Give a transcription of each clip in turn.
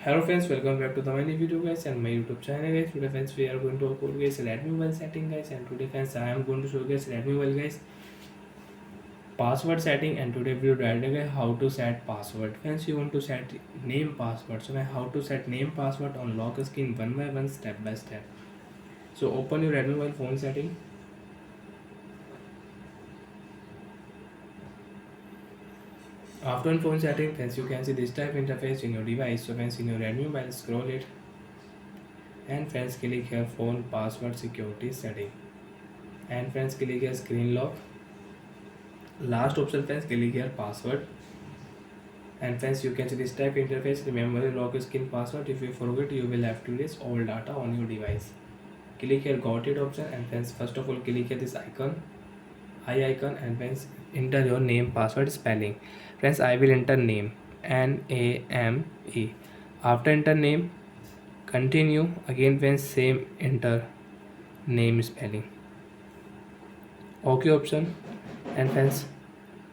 Hello friends, welcome back to the many video guys and my YouTube channel guys. Today friends we are going to upload guys Redmi mobile setting guys, and today friends I am going to show guys Redmi mobile guys password setting, and today video directly guys how to set password. Friends, you want to set name password, so how to set name password on lock screen one by one, step by step. So open your Redmi mobile phone setting. After on phone setting, friends, you can see this type interface in your device. So friends, in your Redmi mobile, scroll it and friends click here phone password security setting, and friends click here screen lock. Last option friends, click here password, and friends you can see this type interface. Remember your lock screen password. If you forget, you will have to erase all data on your device. Click here got it option, and friends first of all click here this icon, eye icon, and friends enter your name password spelling. Friends, I will enter name NAME. After enter name, continue again friends, same enter name spelling, OK option, and friends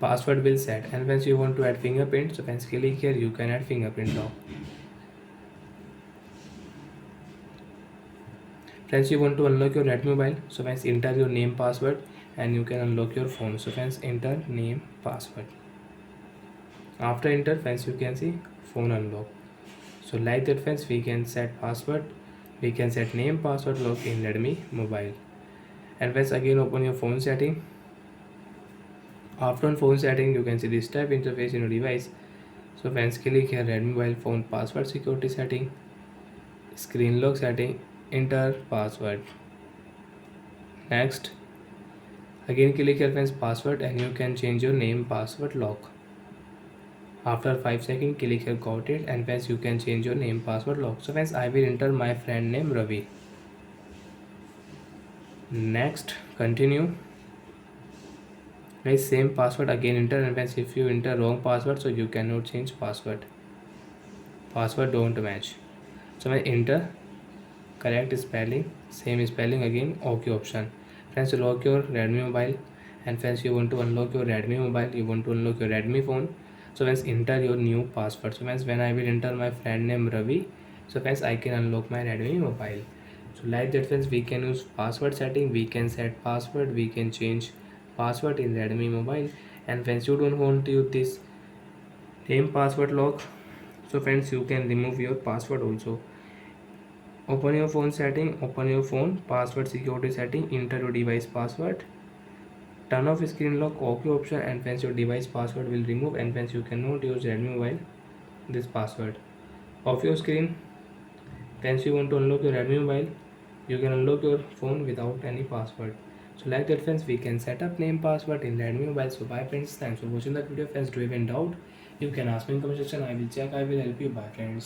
password will set. And once you want to add fingerprint, so friends click here, you can add fingerprint now. Friends, you want to unlock your Redmi mobile, so friends enter your name password and you can unlock your phone. So friends enter name password. After enter friends, you can see phone unlock. So like that friends, we can set password, we can set name password lock in Redmi mobile. And friends again open your phone setting. After on phone setting, you can see this type interface in your device. So friends click here Redmi mobile phone password security setting, screen lock setting, enter password. Next again click here friends password, and you can change your name password lock. After 5 seconds click here got it, and friends you can change your name password lock. So friends I will enter my friend name Ravi. Next continue. Guys, same password again enter, and friends if you enter wrong password, so you cannot change password don't match. So I enter correct spelling, same spelling again, OK option. Friends lock your Redmi mobile, and friends you want to unlock your Redmi mobile, you want to unlock your Redmi phone. So friends enter your new password. So friends when I will enter my friend name Ravi, so friends I can unlock my Redmi mobile. So like that friends, we can use password setting, we can set password, we can change password in Redmi mobile. And friends you don't want to use this name password lock, so friends you can remove your password also. Open your phone setting, open your phone password security setting, enter your device password, turn off screen lock, OK option, and friends your device password will remove, and friends you cannot use Redmi mobile this password. Off your screen. Friends you want to unlock your Redmi mobile, you can unlock your phone without any password. So like that friends, we can set up name password in Redmi mobile. So bye friends, thanks for watching the video. Friends, do you have any doubt, you can ask me in comment section, I will check, I will help you. Bye friends.